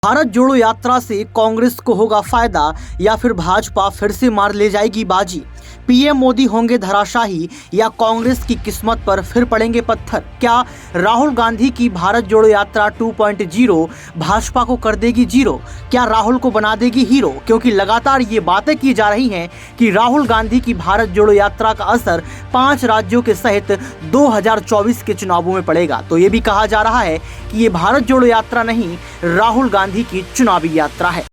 भारत जोड़ो यात्रा से कांग्रेस को होगा फायदा या फिर भाजपा फिर से मार ले जाएगी बाजी। पीएम मोदी होंगे धराशाही या कांग्रेस की किस्मत पर फिर पड़ेंगे पत्थर। क्या राहुल गांधी की भारत जोड़ो यात्रा 2.0 भाजपा को कर देगी जीरो? क्या राहुल को बना देगी हीरो? क्योंकि लगातार ये बातें की जा रही हैं कि राहुल गांधी की भारत जोड़ो यात्रा का असर 5 राज्यों के सहित 2024 के चुनावों में पड़ेगा। तो ये भी कहा जा रहा है कि ये भारत जोड़ो यात्रा नहीं, राहुल गांधी की चुनावी यात्रा है।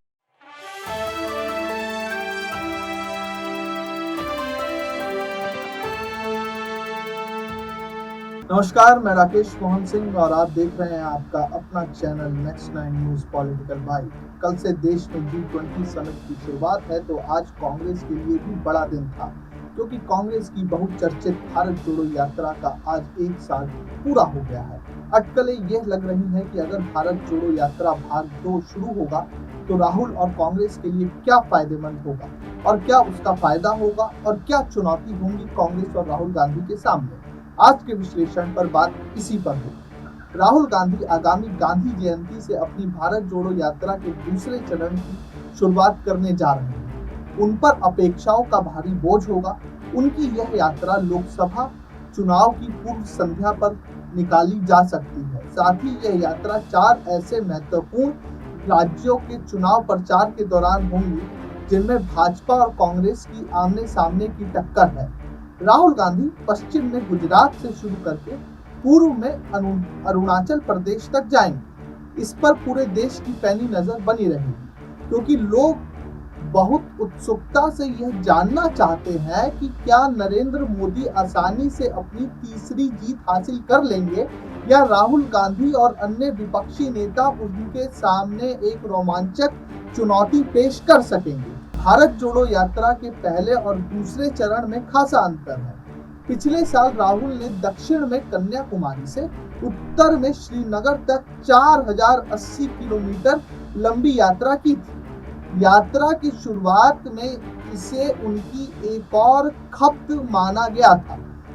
नमस्कार, मैं राकेश मोहन सिंह और आप देख रहे हैं आपका अपना channel next 9 news political bite. कल से देश में G20 समिट की शुरुआत है, तो आज कांग्रेस के लिए भी बड़ा दिन था, क्योंकि कांग्रेस की बहुचर्चित भारत जोड़ो यात्रा का आज 1 साल पूरा हो गया है। अटकलें यह लग रही हैं कि अगर भारत जोड़ो यात्रा भाग 2 शुरू होगा तो राहुल और कांग्रेस के लिए क्या फायदेमंद होगा और क्या उसका फायदा होगा और क्या चुनौती होंगी कांग्रेस और राहुल गांधी के सामने। आज के विश्लेषण पर बात इसी पर होगी। राहुल गांधी आगामी गांधी जयंती से अपनी भारत जोड़ो यात्रा के दूसरे चरण की शुरुआत करने जा रहे हैं। उन पर अपेक्षाओं का भारी बोझ होगा। उनकी यह यात्रा लोकसभा चुनाव की पूर्व संध्या पर निकाली जा सकती है। साथ ही यह यात्रा 4 ऐसे महत्वपूर्ण राज्यों के चुनाव प्रचार के दौरान होंगी जिनमें भाजपा और कांग्रेस की आमने सामने की टक्कर है। राहुल गांधी पश्चिम में गुजरात से शुरू करके पूर्व में अरुणाचल प्रदेश तक जाएंगे। इस पर पूरे देश की पैनी नजर बनी रहेगी, क्योंकि लोग बहुत उत्सुकता से यह जानना चाहते हैं कि क्या नरेंद्र मोदी आसानी से अपनी तीसरी जीत हासिल कर लेंगे या राहुल गांधी और अन्य विपक्षी नेता उनके सामने एक रोमांचक चुनौती पेश कर सकेंगे। भारत जोड़ो यात्रा के पहले और दूसरे चरण में खासा अंतर है। पिछले साल राहुल ने दक्षिण में कन्याकुमारी से उत्तर में श्रीनगर तक 4080 किलोमीटर लंबी यात्रा की थी। यात्रा की शुरुआत में इसे उनकी एक और खपत माना गया था।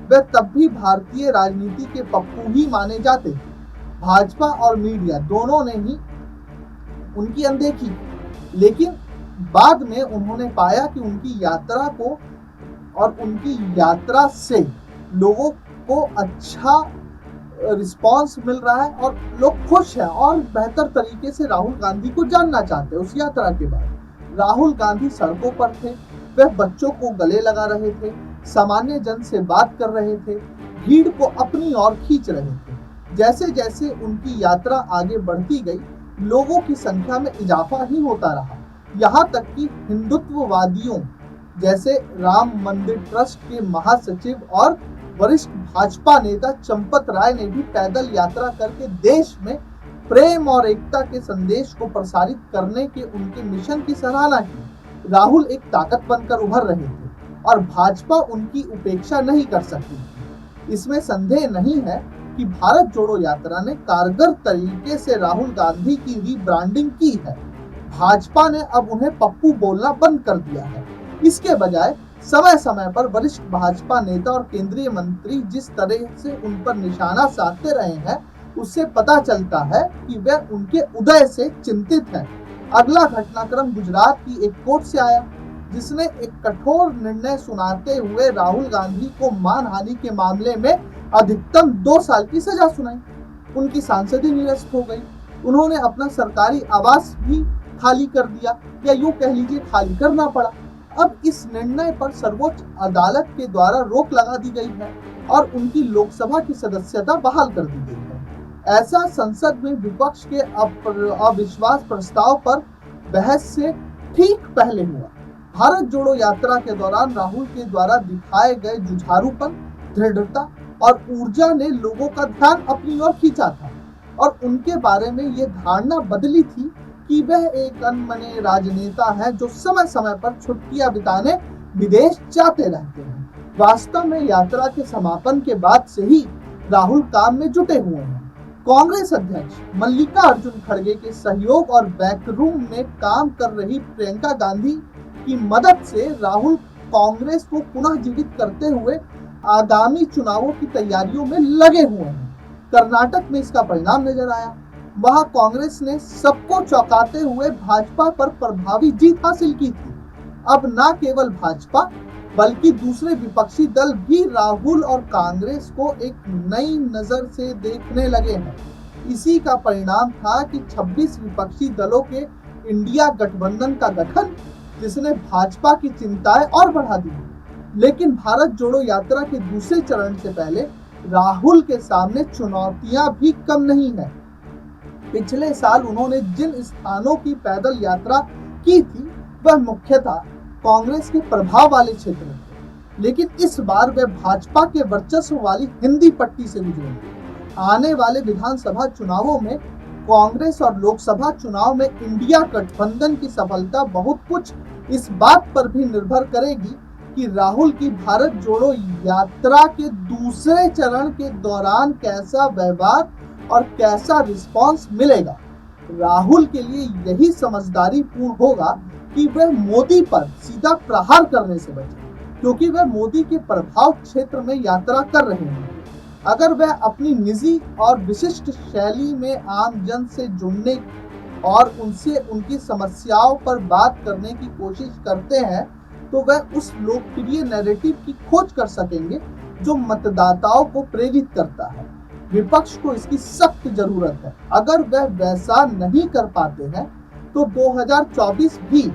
वे तब भी भारतीय राजनीति के पप्पू ही माने जाते थे। भाजपा और मीडिया दोनों ने ही उनकी अनदेखी की, लेकिन बाद में उन्होंने पाया कि उनकी यात्रा को और उनकी यात्रा से लोगों को अच्छा रिस्पांस मिल रहा है और लोग खुश हैं और बेहतर तरीके से राहुल गांधी को जानना चाहते हैं। उस यात्रा के बाद राहुल गांधी सड़कों पर थे, वह बच्चों को गले लगा रहे थे, सामान्य जन से बात कर रहे थे, भीड़ को अपनी ओर खींच रहे थे। जैसे जैसे उनकी यात्रा आगे बढ़ती गई, लोगों की संख्या में इजाफा ही होता रहा। यहाँ तक कि हिंदुत्ववादियों जैसे राम मंदिर ट्रस्ट के महासचिव और वरिष्ठ भाजपा नेता चंपत राय ने भी पैदल यात्रा करके देश में प्रेम और एकता के संदेश को प्रसारित करने के उनके मिशन की सराहना की। राहुल एक ताकत बनकर उभर रहे थे और भाजपा उनकी उपेक्षा नहीं कर सकती थी। इसमें संदेह नहीं है कि भारत जोड़ो यात्रा ने कारगर तरीके से राहुल गांधी की रीब्रांडिंग की है। भाजपा ने अब उन्हें पप्पू बोलना बंद कर दिया है। इसके बजाय समय समय पर वरिष्ठ भाजपा नेता और केंद्रीय मंत्री जिस तरह से उन पर निशाना साधते रहे हैं, उससे पता चलता है कि वे उनके उदय से चिंतित हैं। अगला घटनाक्रम गुजरात की एक कोर्ट से आया, जिसने एक कठोर निर्णय सुनाते हुए राहुल गांधी को मानहानि के मामले में अधिकतम 2 साल की सजा सुनाई। उनकी सांसदी निरस्त हो गई। उन्होंने अपना सरकारी आवास भी खाली कर दिया, या यूं कह लीजिए खाली करना पड़ा। अब इस निर्णय पर सर्वोच्च अदालत के द्वारा रोक लगा दी गई है और उनकी लोकसभा की सदस्यता बहाल कर दी गई है। ऐसा संसद में विपक्ष के अविश्वास प्रस्ताव पर बहस से ठीक पहले हुआ। भारत जोड़ो यात्रा के दौरान राहुल के द्वारा दिखाए गए जुझारूपन, दृढ़ता और ऊर्जा ने लोगों का ध्यान अपनी ओर खींचा था और उनके बारे में ये धारणा बदली थी कि वह एक अनमने राजनेता है जो समय समय पर छुट्टियां बिताने विदेश जाते रहते हैं। वास्तव में यात्रा के समापन के बाद से ही राहुल काम में जुटे हुए हैं। कांग्रेस अध्यक्ष मल्लिकार्जुन खड़गे के सहयोग और बैकरूम में काम कर रही प्रियंका गांधी की मदद से राहुल कांग्रेस को पुनः जीवित करते हुए आगामी चुनावों की तैयारियों में लगे हुए हैं। कर्नाटक में इसका परिणाम नजर आया। वहां कांग्रेस ने सबको चौंकाते हुए भाजपा पर प्रभावी जीत हासिल की थी। अब न केवल भाजपा बल्कि दूसरे विपक्षी दल भी राहुल और कांग्रेस को एक नई नजर से देखने लगे हैं। इसी का परिणाम था कि 26 विपक्षी दलों के इंडिया गठबंधन का गठन, जिसने भाजपा की चिंताएं और बढ़ा दी। लेकिन भारत जोड़ो यात्रा के दूसरे चरण से पहले राहुल के सामने चुनौतियां भी कम नहीं है। पिछले साल उन्होंने जिन स्थानों की पैदल यात्रा की थी वह मुख्यतः कांग्रेस के प्रभाव वाले क्षेत्र में थे, लेकिन इस बार वे भाजपा के वर्चस्व वाली हिंदी पट्टी से गुजरेंगे। आने वाले विधानसभा चुनावों में कांग्रेस और लोकसभा चुनाव में इंडिया गठबंधन की सफलता बहुत कुछ इस बात पर भी निर्भर करेगी कि राहुल की भारत जोड़ो यात्रा के दूसरे चरण के दौरान कैसा व्यवहार और कैसा रिस्पांस मिलेगा। राहुल के लिए यही समझदारी पूर्ण होगा कि वह मोदी पर सीधा प्रहार करने से बचे, क्योंकि वह मोदी के प्रभाव क्षेत्र में यात्रा कर रहे हैं। अगर वह अपनी निजी और विशिष्ट शैली में आम जन से जुड़ने और उनसे उनकी समस्याओं पर बात करने की कोशिश करते हैं तो वह उस लोकप्रिय नैरेटिव की खोज कर सकेंगे जो मतदाताओं को प्रेरित करता है। विपक्ष को इसकी सख्त जरूरत है। अगर वह वैसा नहीं कर पाते हैं तो 2024 भी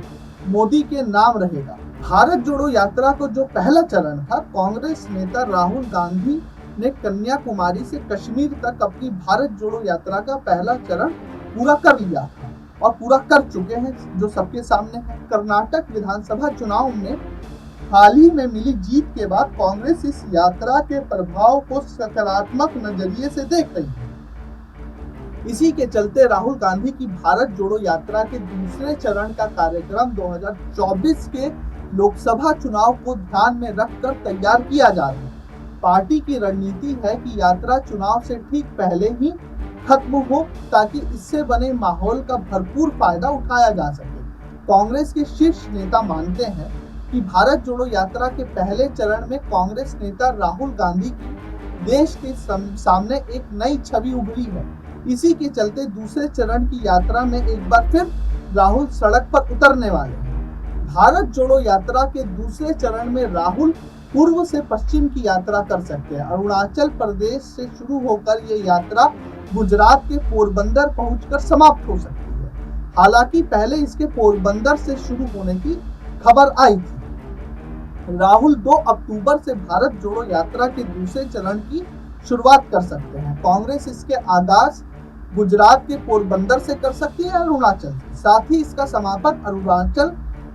मोदी के नाम रहेगा। भारत जोड़ो यात्रा को जो पहला चरण था, कांग्रेस नेता राहुल गांधी ने कन्याकुमारी से कश्मीर तक अपनी भारत जोड़ो यात्रा का पहला चरण पूरा कर लिया था और पूरा कर चुके हैं, जो सबके सामने है। कर्नाटक विधानसभा चुनाव में हाल ही में मिली जीत के बाद कांग्रेस इस यात्रा के प्रभाव को सकारात्मक नजरिए से देख रही है। इसी के चलते राहुल गांधी की भारत जोड़ो यात्रा के दूसरे चरण का कार्यक्रम 2024 के लोकसभा चुनाव को ध्यान में रखकर तैयार किया जा रहा है। पार्टी की रणनीति है कि यात्रा चुनाव से ठीक पहले ही खत्म हो ताकि इससे बने माहौल का भरपूर फायदा उठाया जा सके। कांग्रेस के शीर्ष नेता मानते हैं कि भारत जोड़ो यात्रा के पहले चरण में कांग्रेस नेता राहुल गांधी की देश के सामने एक नई छवि उभरी है। इसी के चलते दूसरे चरण की यात्रा में एक बार फिर राहुल सड़क पर उतरने वाले हैं। भारत जोड़ो यात्रा के दूसरे चरण में राहुल पूर्व से पश्चिम की यात्रा कर सकते हैं। अरुणाचल प्रदेश से शुरू होकर ये यात्रा गुजरात के पोरबंदर पहुंचकर समाप्त हो सकती है। हालांकि पहले इसके पोरबंदर से शुरू होने की खबर आई थी। राहुल 2 अक्टूबर से भारत जोड़ो यात्रा के दूसरे चरण की शुरुआत कर सकते हैं। कांग्रेस इसके आगाज गुजरात के पोरबंदर से कर सकती है, अरुणाचल से। साथ ही इसका समापन अरुणाचल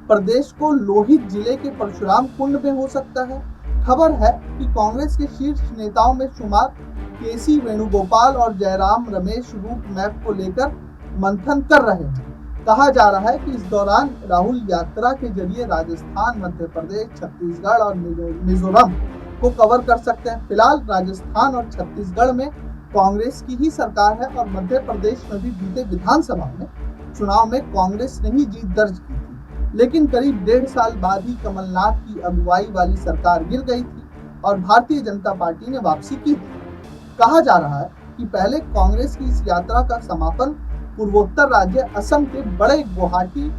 प्रदेश को लोहित जिले के परशुराम कुंड में हो सकता है। खबर है कि कांग्रेस के शीर्ष नेताओं में शुमार केसी वेणुगोपाल और जयराम रमेश रूट मैप को लेकर मंथन कर रहे हैं। कहा जा रहा है कि इस दौरान राहुल यात्रा के जरिए राजस्थान, मध्य प्रदेश, छत्तीसगढ़ और मिजोरम को कवर कर सकते हैं। फिलहाल राजस्थान और छत्तीसगढ़ में कांग्रेस की ही सरकार है और मध्य प्रदेश में भी बीते विधानसभा में चुनाव में कांग्रेस ने ही जीत दर्ज की थी, लेकिन करीब 1.5 साल बाद ही कमलनाथ की अगुवाई वाली सरकार गिर गई थी और भारतीय जनता पार्टी ने वापसी की थी। कहा जा रहा है कि पहले कांग्रेस की इस यात्रा का समापन पूर्वोत्तर राज्य असम के बड़े गुवाहाटी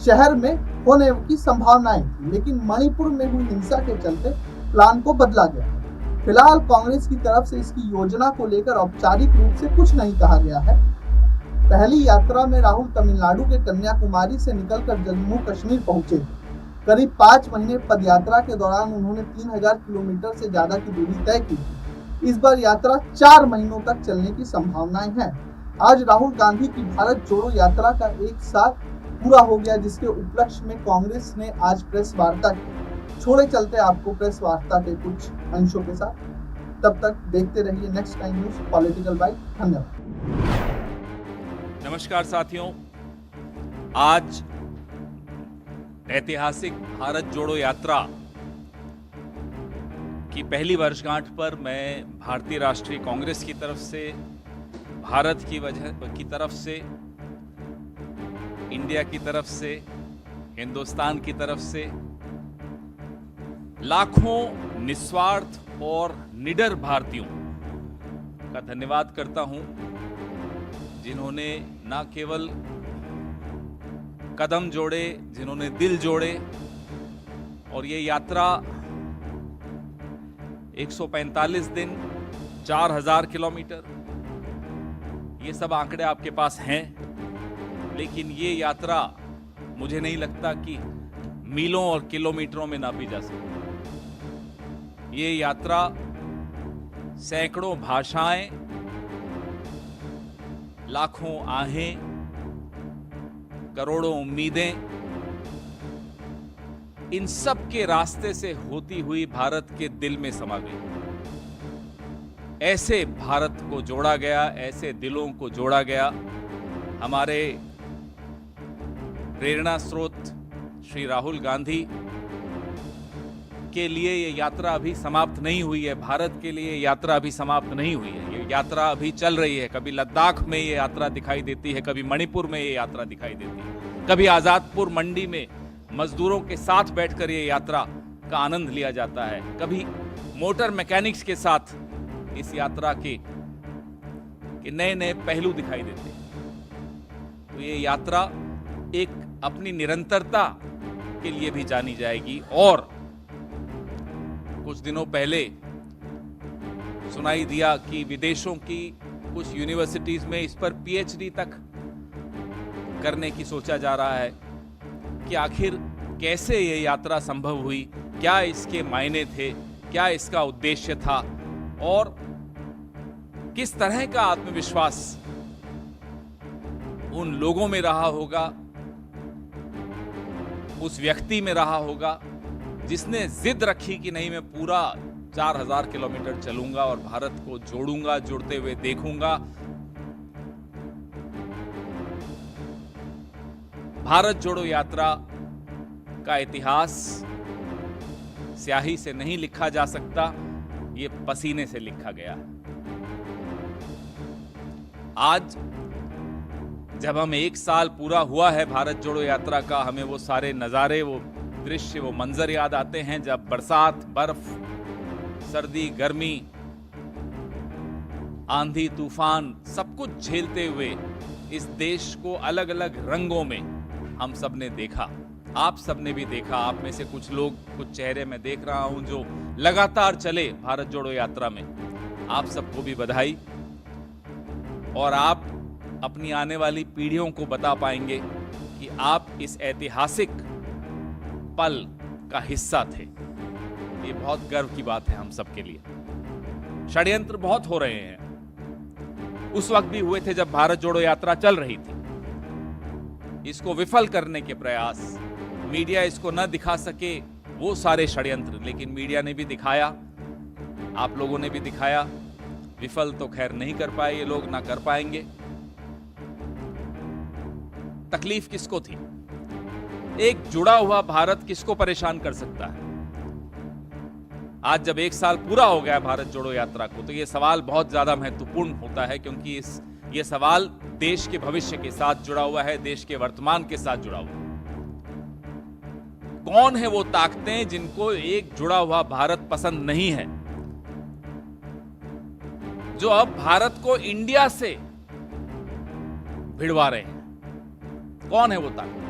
शहर में होने की संभावनाएं थी, लेकिन मणिपुर में हुई हिंसा के चलते प्लान को बदला गया। फिलहाल कांग्रेस की तरफ से इसकी योजना को लेकर औपचारिक रूप से कुछ नहीं कहा गया है। पहली यात्रा में राहुल तमिलनाडु के कन्याकुमारी से निकलकर जम्मू कश्मीर पहुंचे थे। करीब 5 महीने पदयात्रा के दौरान उन्होंने 3000 किलोमीटर से ज्यादा की दूरी तय की थी। इस बार यात्रा 4 महीनों तक चलने की संभावनाएं हैं। आज राहुल गांधी की भारत जोड़ो यात्रा का 1 साल पूरा हो गया, जिसके उपलक्ष्य में कांग्रेस ने आज प्रेस वार्ता की। छोड़े चलते आपको प्रेस वार्ता के कुछ अंशों के साथ। तब तक देखते रहिए next time news political bite. धन्यवाद। नमस्कार साथियों, आज ऐतिहासिक भारत जोड़ो यात्रा की पहली वर्षगांठ पर मैं भारतीय राष्ट्रीय कांग्रेस की तरफ से, भारत की तरफ से, इंडिया की तरफ से, हिंदुस्तान की तरफ से लाखों निस्वार्थ और निडर भारतीयों का धन्यवाद करता हूं, जिन्होंने न केवल कदम जोड़े, जिन्होंने दिल जोड़े, और ये यात्रा 145 दिन, 4000 किलोमीटर, ये सब आंकड़े आपके पास हैं, लेकिन ये यात्रा मुझे नहीं लगता कि मीलों और किलोमीटरों में नापी जा सकती। ये यात्रा सैकड़ों भाषाएं, लाखों आहें, करोड़ों उम्मीदें, इन सब के रास्ते से होती हुई भारत के दिल में समा गई। ऐसे भारत को जोड़ा गया, ऐसे दिलों को जोड़ा गया। हमारे प्रेरणा स्रोत श्री राहुल गांधी के लिए ये यात्रा अभी समाप्त नहीं हुई है। भारत के लिए यात्रा अभी समाप्त नहीं हुई है। ये यात्रा अभी चल रही है। कभी लद्दाख में ये यात्रा दिखाई देती है, कभी मणिपुर में ये यात्रा दिखाई देती है, कभी आजादपुर मंडी में मजदूरों के साथ बैठकर ये यात्रा का आनंद लिया जाता है, कभी मोटर मैकेनिक्स के साथ इस यात्रा के नए नए पहलू दिखाई देते हैं। तो ये यात्रा एक अपनी निरंतरता के लिए भी जानी जाएगी। और कुछ दिनों पहले सुनाई दिया कि विदेशों की कुछ यूनिवर्सिटीज में इस पर पीएचडी तक करने की सोचा जा रहा है कि आखिर कैसे ये यात्रा संभव हुई, क्या इसके मायने थे, क्या इसका उद्देश्य था, और किस तरह का आत्मविश्वास उन लोगों में रहा होगा, उस व्यक्ति में रहा होगा जिसने जिद रखी कि नहीं, मैं पूरा 4000 किलोमीटर चलूंगा और भारत को जोड़ूंगा, जुड़ते हुए देखूंगा। भारत जोड़ो यात्रा का इतिहास स्याही से नहीं लिखा जा सकता, ये पसीने से लिखा गया है। आज जब हम 1 साल पूरा हुआ है भारत जोड़ो यात्रा का, हमें वो सारे नज़ारे, वो दृश्य, वो मंजर याद आते हैं जब बरसात, बर्फ, सर्दी, गर्मी, आंधी, तूफान, सब कुछ झेलते हुए इस देश को अलग अलग रंगों में हम सब ने देखा। आप सब ने भी देखा। आप में से कुछ लोग, कुछ चेहरे मैं देख रहा हूं जो लगातार चले भारत जोड़ो यात्रा में। आप सबको भी बधाई। और आप अपनी आने वाली पीढ़ियों को बता पाएंगे कि आप इस ऐतिहासिक पल का हिस्सा थे। ये बहुत गर्व की बात है हम सबके लिए। षड्यंत्र बहुत हो रहे हैं, उस वक्त भी हुए थे जब भारत जोड़ो यात्रा चल रही थी। इसको विफल करने के प्रयास, मीडिया इसको न दिखा सके, वो सारे षड्यंत्र, लेकिन मीडिया ने भी दिखाया, आप लोगों ने भी दिखाया। विफल तो खैर नहीं कर पाए ये लोग, ना कर पाएंगे। तकलीफ किसको थी? एक जुड़ा हुआ भारत किसको परेशान कर सकता है? आज जब 1 साल पूरा हो गया भारत जोड़ो यात्रा को, तो ये सवाल बहुत ज्यादा महत्वपूर्ण होता है, क्योंकि ये सवाल देश के भविष्य के साथ जुड़ा हुआ है, देश के वर्तमान के साथ जुड़ा हुआ है। कौन है वो ताकतें जिनको एक जुड़ा हुआ भारत पसंद नहीं है, जो अब भारत को इंडिया से भिड़वा रहे हैं? कौन है वो ताकत?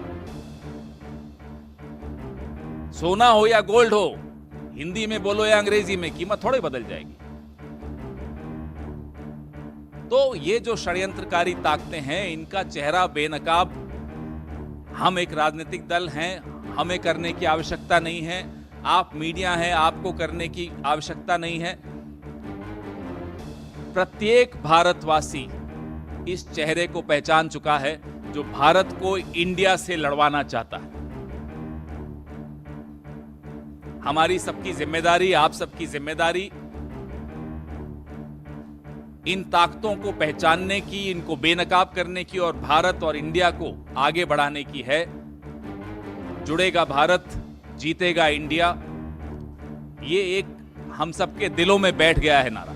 सोना हो या गोल्ड हो, हिंदी में बोलो या अंग्रेजी में, कीमत थोड़ी बदल जाएगी। तो ये जो षड्यंत्रकारी ताकतें हैं, इनका चेहरा बेनकाब हम एक राजनीतिक दल हैं, हमें करने की आवश्यकता नहीं है। आप मीडिया हैं, आपको करने की आवश्यकता नहीं है। प्रत्येक भारतवासी इस चेहरे को पहचान चुका है जो भारत को इंडिया से लड़वाना चाहता है। हमारी सबकी जिम्मेदारी, आप सबकी जिम्मेदारी इन ताकतों को पहचानने की, इनको बेनकाब करने की और भारत और इंडिया को आगे बढ़ाने की है। जुड़ेगा भारत, जीतेगा इंडिया, ये एक हम सबके दिलों में बैठ गया है नारा।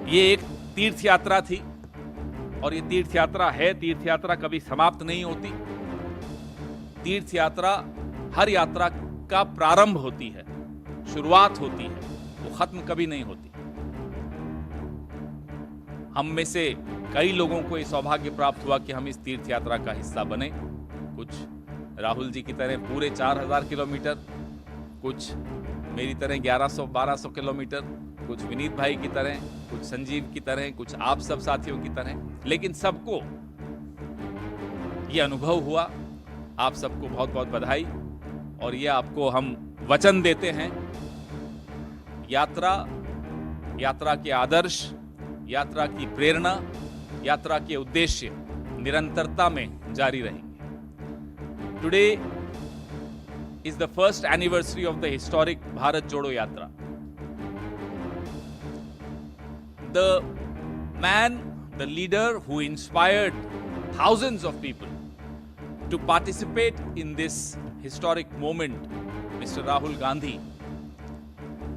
ये एक तीर्थ यात्रा थी और ये तीर्थ यात्रा है। तीर्थ यात्रा कभी समाप्त नहीं होती। तीर्थ यात्रा हर यात्रा का प्रारंभ होती है, शुरुआत होती है, वो खत्म कभी नहीं होती। हम में से कई लोगों को ये सौभाग्य प्राप्त हुआ कि हम इस तीर्थ यात्रा का हिस्सा बने। कुछ राहुल जी की तरह पूरे 4000 किलोमीटर, कुछ मेरी तरह 1100-1200 किलोमीटर, कुछ विनीत भाई की तरह, कुछ संजीव की तरह, कुछ आप सब साथियों की तरह, लेकिन सबको ये अनुभव हुआ। आप सबको बहुत बहुत बधाई। और ये आपको हम वचन देते हैं, यात्रा के आदर्श, यात्रा की प्रेरणा, यात्रा के उद्देश्य निरंतरता में जारी रहेंगे। Today is the first anniversary of the historic Bharat Jodo Yatra. The man, the leader who inspired thousands of people to participate in this historic moment, Mr. Rahul Gandhi,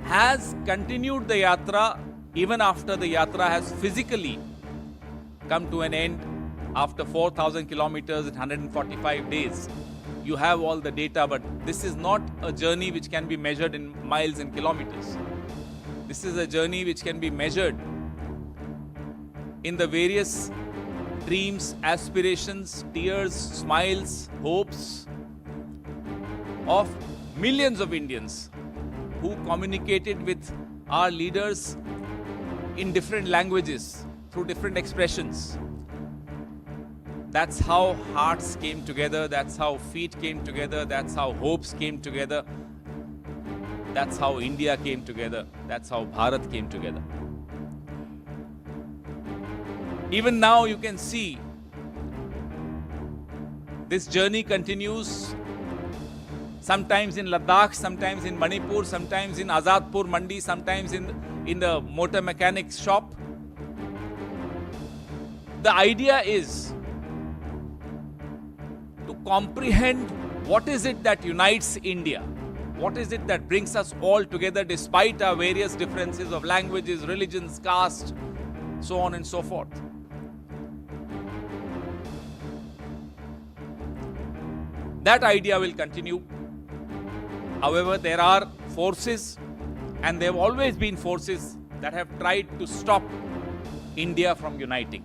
has continued the yatra even after the yatra has physically come to an end after 4,000 kilometers in 145 days. You have all the data, but this is not a journey which can be measured in miles and kilometers. This is a journey which can be measured in the various dreams, aspirations, tears, smiles, hopes of millions of Indians who communicated with our leaders in different languages, through different expressions. That's how hearts came together, that's how feet came together, that's how hopes came together, that's how India came together, that's how Bharat came together. Even now you can see this journey continues, sometimes in Ladakh, sometimes in Manipur, sometimes in Azadpur Mandi, sometimes in the motor mechanics shop. The idea is to comprehend what is it that unites India, what is it that brings us all together despite our various differences of languages, religions, caste, so on and so forth. That idea will continue. However, there are forces, and there have always been forces that have tried to stop India from uniting,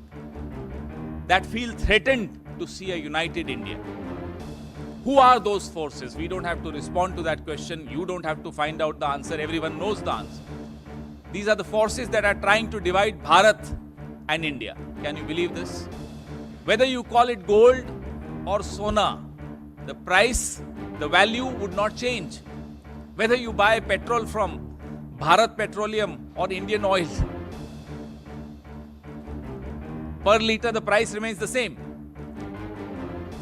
that feel threatened to see a united India. Who are those forces? We don't have to respond to that question. You don't have to find out the answer. Everyone knows the answer. These are the forces that are trying to divide Bharat and India. Can you believe this? Whether you call it gold or sona, the price, the value would not change. Whether you buy petrol from Bharat Petroleum or Indian Oil, per litre the price remains the same.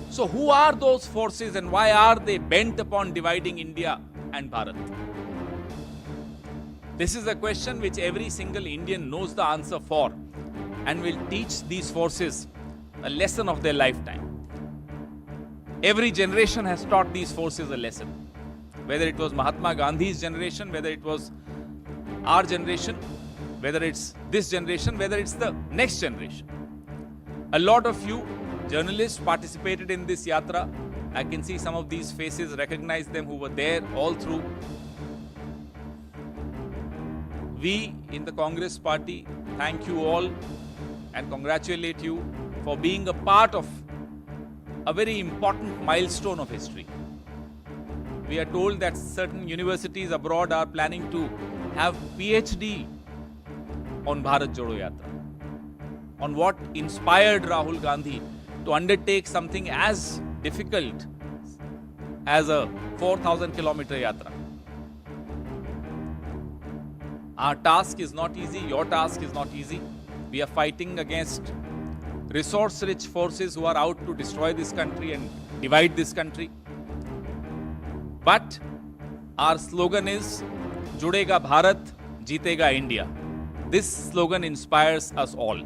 So who are those forces and why are they bent upon dividing India and Bharat? This is a question which every single Indian knows the answer for and will teach these forces a lesson of their lifetime. Every generation has taught these forces a lesson. Whether it was Mahatma Gandhi's generation, whether it was our generation, whether it's this generation, whether it's the next generation. A lot of you journalists participated in this yatra. I can see some of these faces, recognize them who were there all through. We in the Congress party thank you all and congratulate you for being a part of a very important milestone of history. We are told that certain universities abroad are planning to have PhD on Bharat Jodo Yatra, on what inspired Rahul Gandhi to undertake something as difficult as a 4,000 kilometer yatra. Our task is not easy, your task is not easy. We are fighting against resource-rich forces who are out to destroy this country and divide this country. But our slogan is, Judega Bharat, Jeetega India. This slogan inspires us all.